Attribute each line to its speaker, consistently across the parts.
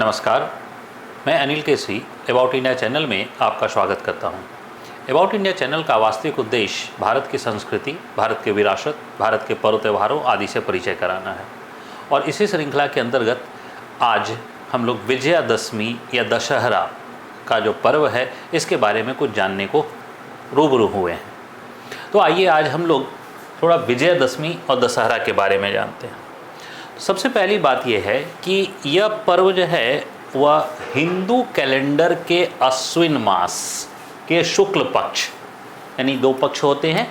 Speaker 1: नमस्कार, मैं Anil Kesari about India channel में आपका स्वागत करता हूं। अबाउट इंडिया चैनल का वास्तविक उद्देश्य भारत की संस्कृति, भारत के विरासत, भारत के पर्व त्योहारों आदि से परिचय कराना है। और इसी श्रृंखला के अंतर्गत आज हम लोग विजयादशमी या दशहरा का जो पर्व है इसके बारे में कुछ जानने को रूबरू हुए हैं। तो आइए आज हम लोग थोड़ा विजयादशमी और दशहरा के बारे में जानते हैं। सबसे पहली बात यह है कि यह पर्व जो है वह हिंदू कैलेंडर के अश्विन मास के शुक्ल पक्ष, यानी दो पक्ष होते हैं,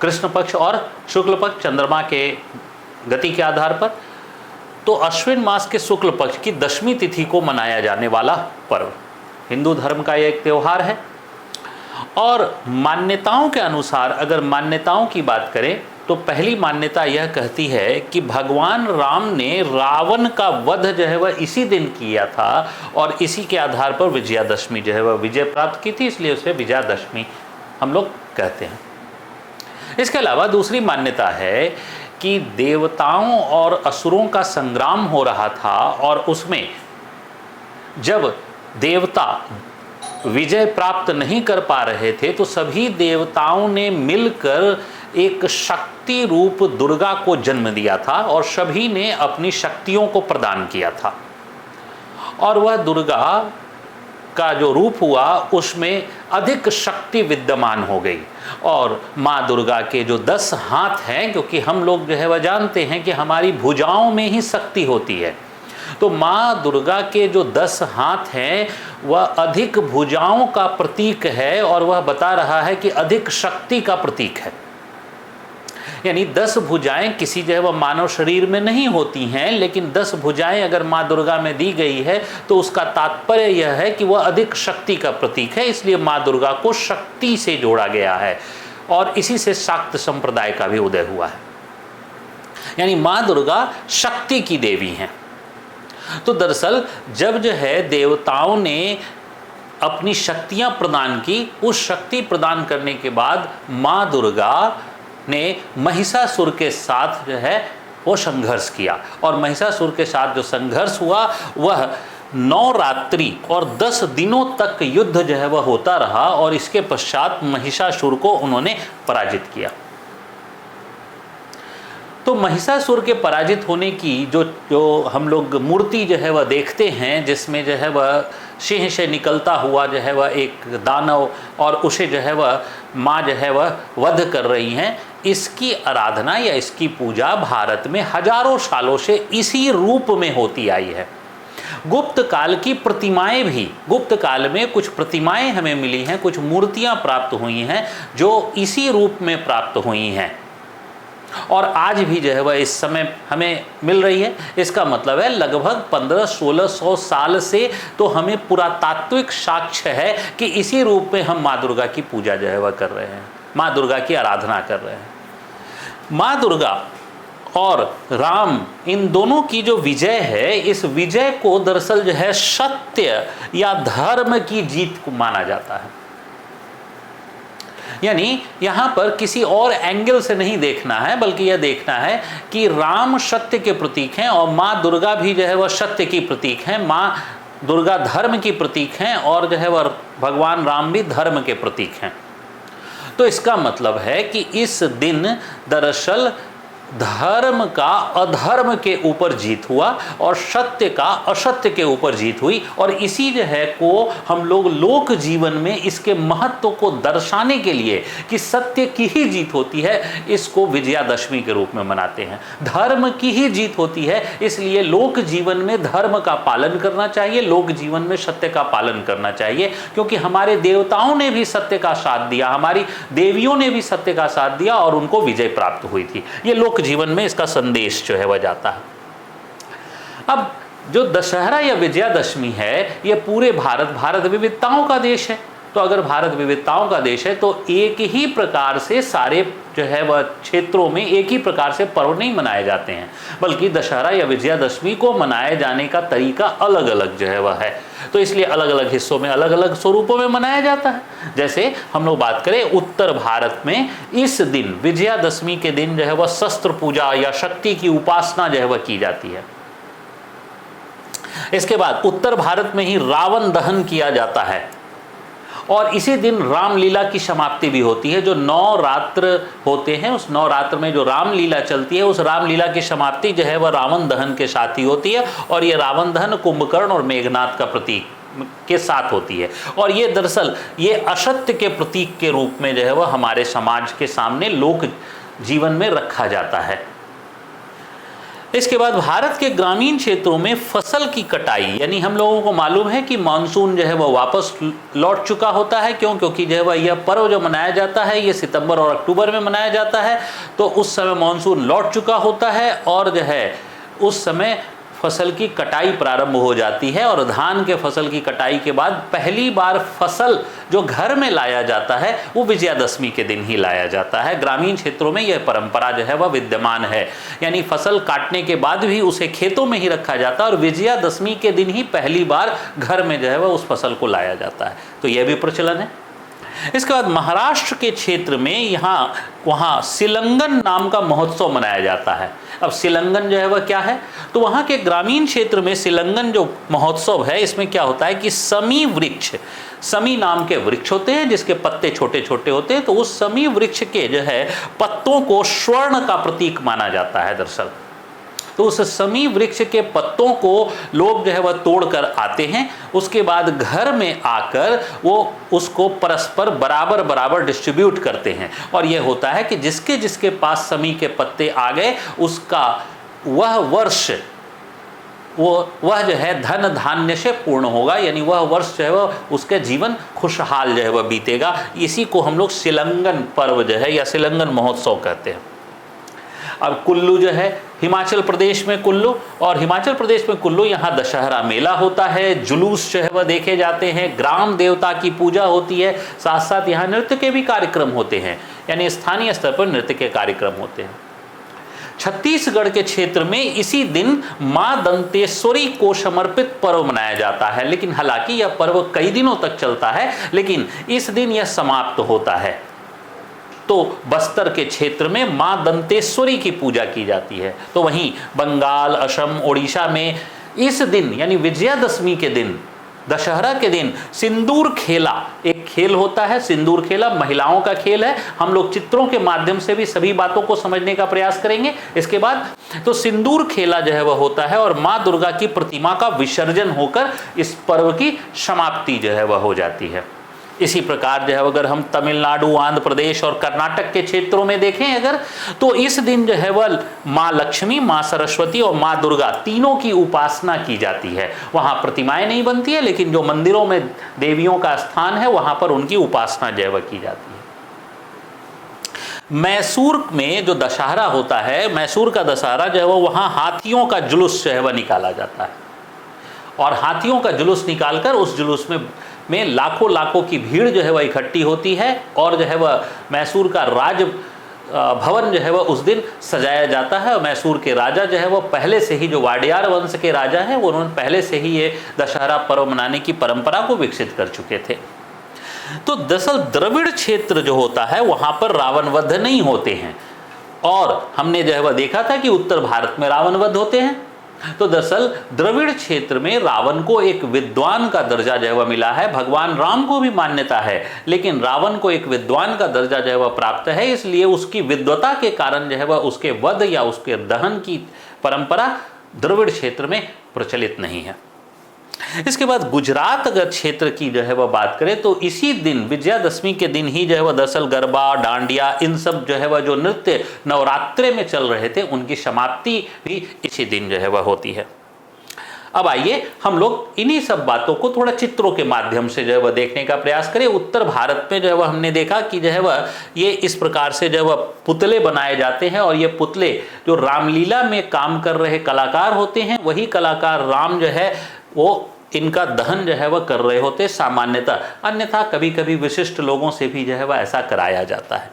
Speaker 1: कृष्ण पक्ष और शुक्ल पक्ष चंद्रमा के गति के आधार पर। तो अश्विन मास के शुक्ल पक्ष की दशमी तिथि को मनाया जाने वाला पर्व हिंदू धर्म का यह एक त्यौहार है। और मान्यताओं के अनुसार अगर मान्यताओं की बात करें तो पहली मान्यता यह कहती है कि भगवान राम ने रावण का वध जो है वह इसी दिन किया था और इसी के आधार पर विजयादशमी जो है वह विजय प्राप्त की थी, इसलिए उसे विजयादशमी हम लोग कहते हैं। इसके अलावा दूसरी मान्यता है कि देवताओं और असुरों का संग्राम हो रहा था और उसमें जब देवता विजय प्राप्त नहीं कर पा रहे थे तो सभी देवताओं ने मिलकर एक शक्ति रूप दुर्गा को जन्म दिया था और सभी ने अपनी शक्तियों को प्रदान किया था। और वह दुर्गा का जो रूप हुआ उसमें अधिक शक्ति विद्यमान हो गई। और माँ दुर्गा के जो 10 हाथ हैं, क्योंकि हम लोग जो है वह जानते हैं कि हमारी भुजाओं में ही शक्ति होती है, तो माँ दुर्गा के जो 10 हाथ हैं वह अधिक भुजाओं का प्रतीक है और वह बता रहा है कि अधिक शक्ति का प्रतीक है। यानी 10 भुजाएं किसी जो है वह मानव शरीर में नहीं होती हैं, लेकिन 10 भुजाएं अगर माँ दुर्गा में दी गई है तो उसका तात्पर्य यह है कि वह अधिक शक्ति का प्रतीक है, इसलिए माँ दुर्गा को शक्ति से जोड़ा गया है। और इसी से शाक्त संप्रदाय का भी उदय हुआ है, यानी माँ दुर्गा शक्ति की देवी हैं। तो दरअसल जब जो है देवताओं ने अपनी शक्तियां प्रदान की, उस शक्ति प्रदान करने के बाद माँ दुर्गा ने महिषासुर के साथ जो है वो संघर्ष किया। और महिषासुर के साथ जो संघर्ष हुआ वह 9 रात्रि और 10 दिनों तक युद्ध जो है वह होता रहा और इसके पश्चात महिषासुर को उन्होंने पराजित किया। तो महिषासुर के पराजित होने की जो हम लोग मूर्ति जो है वह देखते हैं, जिसमें जो है वह सिंह से निकलता हुआ जो है वह एक दानव और उसे जो है वह माँ जो है वह वध कर रही हैं, इसकी आराधना या इसकी पूजा भारत में हजारों सालों से इसी रूप में होती आई है। गुप्त काल की प्रतिमाएं भी, गुप्त काल में कुछ प्रतिमाएं हमें मिली हैं, कुछ मूर्तियां प्राप्त हुई हैं जो इसी रूप में प्राप्त हुई हैं और आज भी जो है वह इस समय हमें मिल रही है। इसका मतलब है लगभग 1500-1600 साल से तो हमें पुरातात्विक साक्ष्य है कि इसी रूप में हम माँ दुर्गा की पूजा जो है वह कर रहे हैं, माँ दुर्गा की आराधना कर रहे हैं। माँ दुर्गा और राम इन दोनों की जो विजय है, इस विजय को दरअसल जो है सत्य या धर्म की जीत को माना जाता है। यानी यहाँ पर किसी और एंगल से नहीं देखना है, बल्कि यह देखना है कि राम सत्य के प्रतीक हैं और माँ दुर्गा भी जो है वह सत्य की प्रतीक हैं। माँ दुर्गा धर्म की प्रतीक हैं और जो है वह भगवान राम भी धर्म के प्रतीक हैं। तो इसका मतलब है कि इस दिन दरअसल धर्म का अधर्म के ऊपर जीत हुआ और सत्य का असत्य के ऊपर जीत हुई। और इसी जो है को हम लोग लोक जीवन में इसके महत्व को दर्शाने के लिए कि सत्य की ही जीत होती है, इसको विजयादशमी के रूप में मनाते हैं। धर्म की ही जीत होती है, इसलिए लोक जीवन में धर्म का पालन करना चाहिए, लोक जीवन में सत्य का पालन करना चाहिए, क्योंकि हमारे देवताओं ने भी सत्य का साथ दिया, हमारी देवियों ने भी सत्य का साथ दिया और उनको विजय प्राप्त हुई थी। ये लोक जीवन में इसका संदेश जो है वह जाता है। अब जो दशहरा या विजयादशमी है, ये पूरे भारत विविधताओं का देश है। तो अगर भारत विविधताओं का देश है तो एक ही प्रकार से सारे जो है वह क्षेत्रों में एक ही प्रकार से पर्व नहीं मनाए जाते हैं, बल्कि दशहरा या विजयादशमी को मनाए जाने का तरीका अलग अलग जो है वह है। तो इसलिए अलग अलग हिस्सों में अलग अलग स्वरूपों में मनाया जाता है। जैसे हम लोग बात करें उत्तर भारत में, इस दिन विजयादशमी के दिन जो है वह शस्त्र पूजा या शक्ति की उपासना जो है वह की जाती है। इसके बाद उत्तर भारत में ही रावण दहन किया जाता है और इसी दिन रामलीला की समाप्ति भी होती है। जो 9 रात्र होते हैं, उस 9 रात्र में जो रामलीला चलती है, उस रामलीला की समाप्ति जो है वह रावण दहन के साथ ही होती है। और ये रावण दहन कुंभकर्ण और मेघनाद का प्रतीक के साथ होती है। और ये दरअसल ये असत्य के प्रतीक के रूप में जो है वह हमारे समाज के सामने लोक जीवन में रखा जाता है। इसके बाद भारत के ग्रामीण क्षेत्रों में फसल की कटाई, यानी हम लोगों को मालूम है कि मानसून जो है वह वापस लौट चुका होता है। क्यों? क्योंकि जो है वह यह पर्व जो मनाया जाता है ये सितंबर और अक्टूबर में मनाया जाता है, तो उस समय मानसून लौट चुका होता है और जो है उस समय फसल की कटाई प्रारंभ हो जाती है। और धान के फसल की कटाई के बाद पहली बार फसल जो घर में लाया जाता है वो विजयादशमी के दिन ही लाया जाता है। ग्रामीण क्षेत्रों में यह परंपरा जो है वह विद्यमान है, यानी फसल काटने के बाद भी उसे खेतों में ही रखा जाता है और विजयादशमी के दिन ही पहली बार घर में जो है वह उस फसल को लाया जाता है। तो यह भी प्रचलन है। इसके बाद महाराष्ट्र के क्षेत्र में वहाँ सिलंगन नाम का महोत्सव मनाया जाता है। अब सिलंगन जो है वह क्या है? तो वहाँ के ग्रामीण क्षेत्र में सिलंगन जो महोत्सव है, इसमें क्या होता है कि समी वृक्ष, समी नाम के वृक्ष होते हैं जिसके पत्ते छोटे छोटे होते हैं, तो उस समी वृक्ष के जो है पत्तों को स्वर्ण का प्रतीक माना जाता है दरअसल। तो उस समी वृक्ष के पत्तों को लोग जो है वह तोड़ कर आते हैं, उसके बाद घर में आकर वो उसको परस्पर बराबर बराबर डिस्ट्रीब्यूट करते हैं। और यह होता है कि जिसके जिसके पास समी के पत्ते आ गए उसका वह वर्ष वह जो है धन धान्य से पूर्ण होगा, यानी वह वर्ष जो है वह उसके जीवन खुशहाल जो है वह बीतेगा। इसी को हम लोग सिलंगन पर्व जो है या सिलंगन महोत्सव कहते हैं। अब कुल्लू जो है हिमाचल प्रदेश में कुल्लू, और हिमाचल प्रदेश में कुल्लू यहाँ दशहरा मेला होता है, जुलूस जो है वह देखे जाते हैं, ग्राम देवता की पूजा होती है, साथ साथ यहाँ नृत्य के भी कार्यक्रम होते हैं, यानी स्थानीय स्तर पर नृत्य के कार्यक्रम होते हैं। छत्तीसगढ़ के क्षेत्र में इसी दिन मां दंतेश्वरी को समर्पित पर्व मनाया जाता है, लेकिन हालांकि यह पर्व कई दिनों तक चलता है, लेकिन इस दिन यह समाप्त होता है। तो बस्तर के क्षेत्र में मां दंतेश्वरी की पूजा की जाती है। तो वहीं बंगाल, असम, ओडिशा में इस दिन यानी विजयादशमी के दिन, दशहरा के दिन सिंदूर खेला एक खेल होता है। सिंदूर खेला महिलाओं का खेल है। हम लोग चित्रों के माध्यम से भी सभी बातों को समझने का प्रयास करेंगे। इसके बाद तो सिंदूर खेला जो है वह होता है और माँ दुर्गा की प्रतिमा का विसर्जन होकर इस पर्व की समाप्ति जो है वह हो जाती है। इसी प्रकार जो है अगर हम तमिलनाडु, आंध्र प्रदेश और कर्नाटक के क्षेत्रों में देखें अगर, तो इस दिन जो है वह माँ लक्ष्मी, माँ सरस्वती और माँ दुर्गा तीनों की उपासना की जाती है। वहाँ प्रतिमाएं नहीं बनती है, लेकिन जो मंदिरों में देवियों का स्थान है वहाँ पर उनकी उपासना जो है वह की जाती है। मैसूर में जो दशहरा होता है, मैसूर का दशहरा जो है वो वहाँ हाथियों का जुलूस जो है वह निकाला जाता है और हाथियों का जुलूस निकालकर उस जुलूस में लाखों लाखों की भीड़ जो है वह इकट्ठी होती है और जो है वह मैसूर का राज भवन जो है वह उस दिन सजाया जाता है। और मैसूर के राजा जो है वह पहले से ही, जो वाडियार वंश के राजा हैं, वो उन्होंने पहले से ही ये दशहरा पर्व मनाने की परंपरा को विकसित कर चुके थे। तो दरअसल द्रविड़ क्षेत्र जो होता है वहाँ पर रावण वध नहीं होते हैं और हमने जो है वह देखा था कि उत्तर भारत में रावण वध होते हैं। तो दरअसल द्रविड़ क्षेत्र में रावण को एक विद्वान का दर्जा जो है वह मिला है। भगवान राम को भी मान्यता है, लेकिन रावण को एक विद्वान का दर्जा जो है वह प्राप्त है, इसलिए उसकी विद्वता के कारण जो है वह उसके वध या उसके दहन की परंपरा द्रविड़ क्षेत्र में प्रचलित नहीं है। इसके बाद गुजरात अगर क्षेत्र की जो है वह बात करें तो इसी दिन विजयादशमी के दिन ही जो है वह दरअसल गरबा, डांडिया, इन सब जो है वह जो नृत्य नवरात्रे में चल रहे थे उनकी समाप्ति भी इसी दिन जो है वह होती है। अब आइए हम लोग इन्हीं सब बातों को थोड़ा चित्रों के माध्यम से जो है वह देखने का प्रयास करें। उत्तर भारत में जो है वह हमने देखा कि जो है वह ये इस प्रकार से जो है वह पुतले बनाए जाते हैं और ये पुतले जो रामलीला में काम कर रहे कलाकार होते हैं, वही कलाकार राम जो है वो इनका दहन जो है वह कर रहे होते सामान्यतः, अन्यथा कभी कभी विशिष्ट लोगों से भी जो है वह ऐसा कराया जाता है।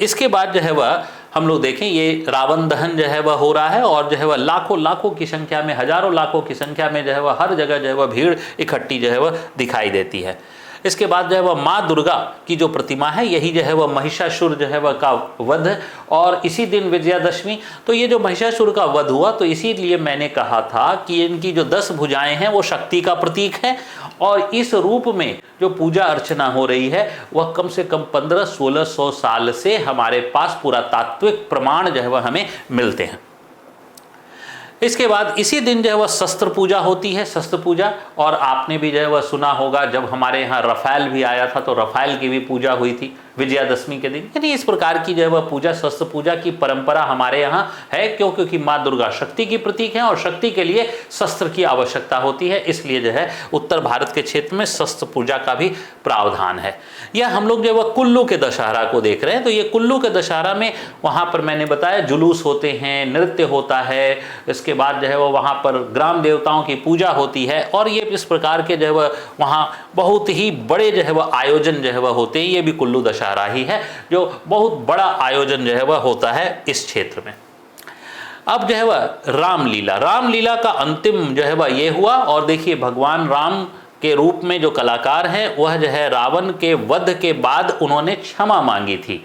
Speaker 1: इसके बाद जो है वह हम लोग देखें ये रावण दहन जो है वह हो रहा है और जो है वह लाखों लाखों की संख्या में, हजारों लाखों की संख्या में जो है वह हर जगह जो है वह भीड़ इकट्ठी जो है वह दिखाई देती है। इसके बाद जो है वह माँ दुर्गा की जो प्रतिमा है, यही जो है वह महिषासुर जो है वह का वध है और इसी दिन विजयादशमी। तो ये जो महिषासुर का वध हुआ, तो इसीलिए मैंने कहा था कि इनकी जो 10 भुजाएं हैं वो शक्ति का प्रतीक है और इस रूप में जो पूजा अर्चना हो रही है वह कम से कम 1500-1600 साल से हमारे पास पुरातात्विक प्रमाण जो है वह हमें मिलते हैं। इसके बाद इसी दिन जो है वह शस्त्र पूजा होती है, शस्त्र पूजा। और आपने भी जो है वह सुना होगा, जब हमारे यहाँ रफाल भी आया था तो रफाल की भी पूजा हुई थी विजयादशमी के दिन। यानी इस प्रकार की जो है वह पूजा, शस्त्र पूजा की परंपरा हमारे यहाँ है। क्यों? क्योंकि माँ दुर्गा शक्ति की प्रतीक है और शक्ति के लिए शस्त्र की आवश्यकता होती है, इसलिए जो है उत्तर भारत के क्षेत्र में शस्त्र पूजा का भी प्रावधान है। यह हम लोग जो है वह कुल्लू के दशहरा को देख रहे हैं। तो ये कुल्लू के दशहरा में वहाँ पर मैंने बताया जुलूस होते हैं, नृत्य होता है, इसके बाद जो है वह वहाँ पर ग्राम देवताओं की पूजा होती है और ये इस प्रकार के जो है वह वहाँ बहुत ही बड़े जो है वह आयोजन जो है वह होते हैं। ये भी कुल्लू दशहरा ही है जो बहुत बड़ा आयोजन जो है वह होता है इस क्षेत्र में। अब जो है वह रामलीला, रामलीला का अंतिम जो है वह ये हुआ। और देखिए भगवान राम के रूप में जो कलाकार हैं वह जो है रावण के वध के बाद उन्होंने क्षमा मांगी थी,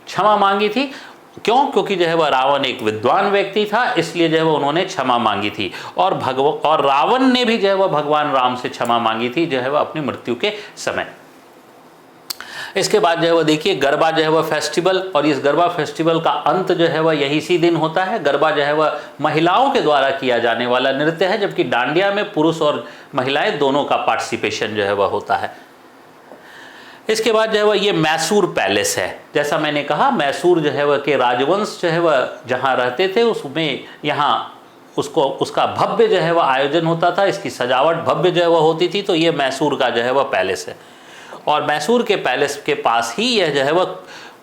Speaker 1: क्षमा मांगी थी। क्यों? क्योंकि जो है वह रावण एक विद्वान व्यक्ति था, इसलिए जो है वह उन्होंने क्षमा मांगी थी। और रावण ने भी जो है वह भगवान राम से क्षमा मांगी थी जो है वह अपनी मृत्यु के समय। इसके बाद जो है वह देखिए गरबा जो है वह फेस्टिवल, और इस गरबा फेस्टिवल का अंत जो है वह यही सी दिन होता है। गरबा जो है वह महिलाओं के द्वारा किया जाने वाला नृत्य है, जबकि डांडिया में पुरुष और महिलाएं दोनों का पार्टिसिपेशन जो है वह होता है। इसके बाद जो है वह ये मैसूर पैलेस है। जैसा मैंने कहा मैसूर जो है वह के राजवंश जो है वह जहाँ रहते थे उसमें यहाँ उसका भव्य जो है वह आयोजन होता था, इसकी सजावट भव्य जो है वह होती थी। तो ये मैसूर का जो है वह पैलेस है और मैसूर के पैलेस के पास ही यह जो है वह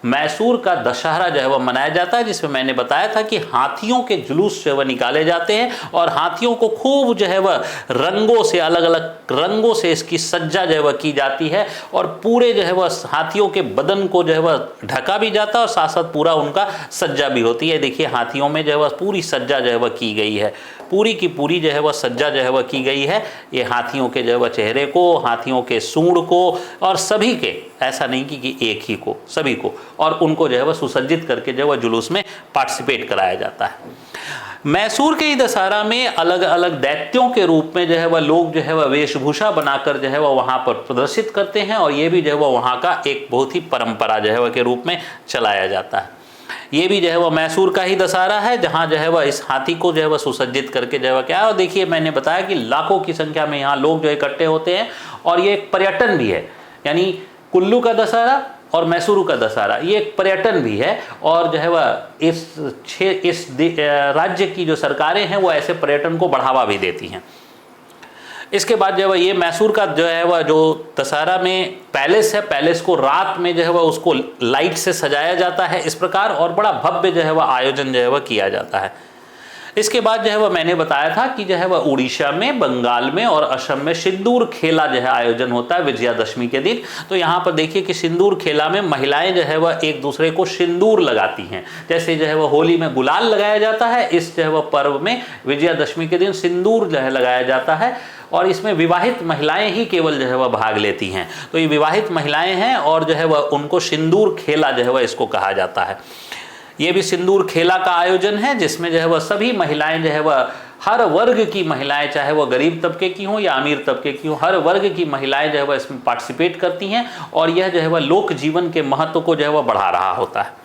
Speaker 1: मैसूर का दशहरा जो है वह मनाया जाता है, जिसमें मैंने बताया था कि हाथियों के जुलूस जो है वह निकाले जाते हैं और हाथियों को खूब जो है वह रंगों से, अलग अलग रंगों से इसकी सज्जा जो है वह की जाती है और पूरे जो है वह हाथियों के बदन को जो है वह ढका भी जाता है और साथ साथ पूरा उनका सज्जा भी होती है। देखिए हाथियों में जो है वह पूरी सज्जा जो है वह की गई है, पूरी की पूरी जो है वह सज्जा जो है वह की गई है। ये हाथियों के जो है वह चेहरे को, हाथियों के सूंड को और सभी के, ऐसा नहीं कि एक ही को, सभी को, और उनको जो है वह सुसज्जित करके जो है वह जुलूस में पार्टिसिपेट कराया जाता है। मैसूर के ही दशहरा में अलग अलग दैत्यों के रूप में जो है वह लोग जो है वह वेशभूषा बनाकर जो है वह वहाँ पर प्रदर्शित करते हैं और ये भी जो है वह वहाँ का एक बहुत ही परंपरा जो है वह के रूप में चलाया जाता है। ये भी जो है वह मैसूर का ही दशहरा है, जहाँ जो है वह इस हाथी को जो है वह सुसज्जित करके जो है वह क्या है। और देखिए मैंने बताया कि लाखों की संख्या में यहाँ लोग जो इकट्ठे होते हैं और ये एक पर्यटन भी है। यानी कुल्लू का दशहरा और मैसूर का दशहरा ये एक पर्यटन भी है और जो है वह इस राज्य की जो सरकारें हैं वो ऐसे पर्यटन को बढ़ावा भी देती हैं। इसके बाद जो है ये मैसूर का जो है वह जो दशहरा में पैलेस है, पैलेस को रात में जो है वह उसको लाइट से सजाया जाता है इस प्रकार और बड़ा भव्य जो है वह आयोजन जो है वह किया जाता है। इसके बाद जो है वह मैंने बताया था कि जो है वह उड़ीसा में, बंगाल में और असम में सिंदूर खेला जो है आयोजन होता है विजयादशमी के दिन। तो यहाँ पर देखिए कि सिंदूर खेला में महिलाएं जो है वह एक दूसरे को सिंदूर लगाती हैं। जैसे जो है वह होली में गुलाल लगाया जाता है, इस जो है वह पर्व में विजयादशमी के दिन सिंदूर जो है लगाया जाता है और इसमें विवाहित महिलाएं ही केवल जो है वह भाग लेती हैं। तो ये विवाहित महिलाएं हैं और जो है वह उनको सिंदूर खेला जो है वह इसको कहा जाता है। ये भी सिंदूर खेला का आयोजन है जिसमें जो है वह सभी महिलाएं जो है वह हर वर्ग की महिलाएं, चाहे वह गरीब तबके की हों या अमीर तबके की हों, हर वर्ग की महिलाएं जो है वह इसमें पार्टिसिपेट करती हैं और यह जो है वह लोक जीवन के महत्व को जो है वह बढ़ा रहा होता है।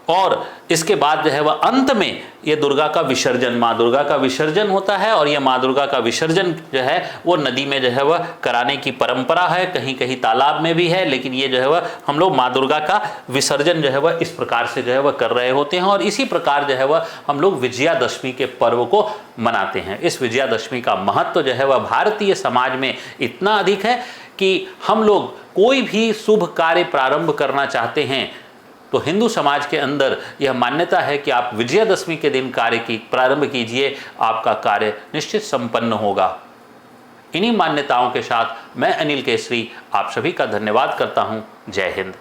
Speaker 1: और इसके बाद जो है वह अंत में ये दुर्गा का विसर्जन, माँ दुर्गा का विसर्जन होता है और यह माँ दुर्गा का विसर्जन जो है वो नदी में जो है वह कराने की परंपरा है, कहीं कहीं तालाब में भी है, लेकिन ये जो है वह हम लोग माँ दुर्गा का विसर्जन जो है वह इस प्रकार से जो है वह कर रहे होते हैं और इसी प्रकार जो है वह हम लोग विजयादशमी के पर्व को मनाते हैं। इस विजयादशमी का महत्व जो है वह भारतीय समाज में इतना अधिक है कि हम लोग कोई भी शुभ कार्य प्रारंभ करना चाहते हैं तो हिंदू समाज के अंदर यह मान्यता है कि आप विजयादशमी के दिन कार्य की प्रारंभ कीजिए, आपका कार्य निश्चित संपन्न होगा। इन्हीं मान्यताओं के साथ मैं अनिल केसरी आप सभी का धन्यवाद करता हूं। जय हिंद।